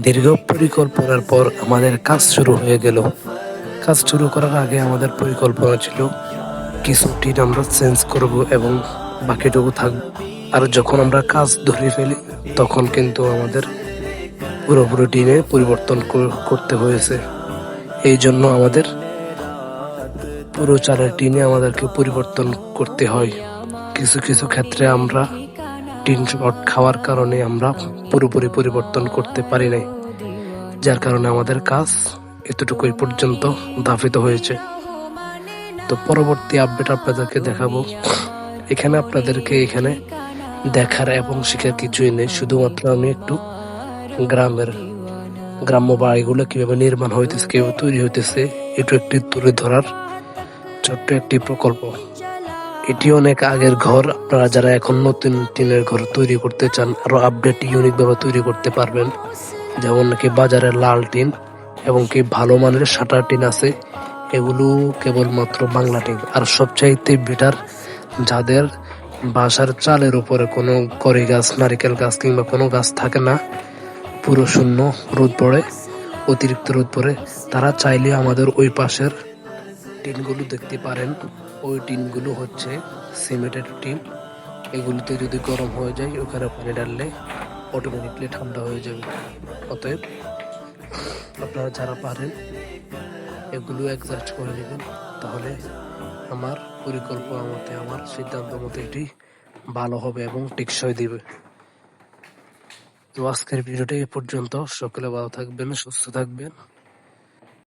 দীর্ঘ পরিকল্পনার পর আমাদের কাজ শুরু হয়ে গেল। কাজ শুরু করার আগে আমাদের পরিকল্পনা ছিল কিছু টিন আমরা চেঞ্জ করব এবং বাকিটুকু থাকবে। আর যখন আমরা কাজ ধরে ফেলি তখন কিন্তু আমাদের পুরোপুরি টিনে পরিবর্তন করতে হয়েছে। এই জন্য আমাদের পুরো চালের টিনে আমাদেরকে পরিবর্তন করতে হয়। কিছু কিছু ক্ষেত্রে আমরা টিন শর্ট খাওয়ার কারণে আমরা পুরোপুরি পরিবর্তন করতে পারি নাই, যার কারণে আমাদের কাজ এতটুকুই পর্যন্ত ধাবিত হয়েছে। তো পরবর্তী আপডেট আপনাদেরকে দেখাবো। এখানে দেখার এবং শেখার কিছুই নেই, শুধুমাত্র আমি একটু গ্রাম্য বাড়িগুলো কিভাবে নির্মাণ হইতেছে, কিভাবে তৈরি হইতেছে, এটু একটি তুলে ধরার ছোট্ট একটি প্রকল্প। এটি অনেক আগের ঘর। আপনারা যারা এখন নতুন টিনের ঘর তৈরি করতে চান, আরো আপডেট ইউনিক ভাবে তৈরি করতে পারবেন, যেমন নাকি বাজারে লাল টিন এবং কি ভালো মানের শাটার টিন আছে, এগুলো কেবলমাত্র বাংলা টিন। আর সবচাইতে বেটার, যাদের বাসার চালের উপরে কোনো কড়ি গাছ, নারিকেল গাছ কিংবা কোনো গাছ থাকে না, পুরো শূন্য, রোদ পড়ে, অতিরিক্ত রোদ পড়ে, তারা চাইলে আমাদের ওই পাশের টিনগুলো দেখতে পারেন। ওই টিনগুলো হচ্ছে সিমেন্টের টিন। এগুলোতে যদি গরম হয়ে যায়, ওখানে পানি ডাললে অটোমেটিকলি ঠান্ডা হয়ে যাবে। অতএব আপনারা যারা পারেন এগুলো অ্যাডজাস্ট করে নেবেন, তাহলে আমার পরিকল্পনা মতে, আমার সিদ্ধান্ত মতে এটি ভালো হবে এবং টেকসই দিবে। তো আজকের ভিডিওটা এ পর্যন্ত। সকলে ভালো থাকবেন, সুস্থ থাকবেন।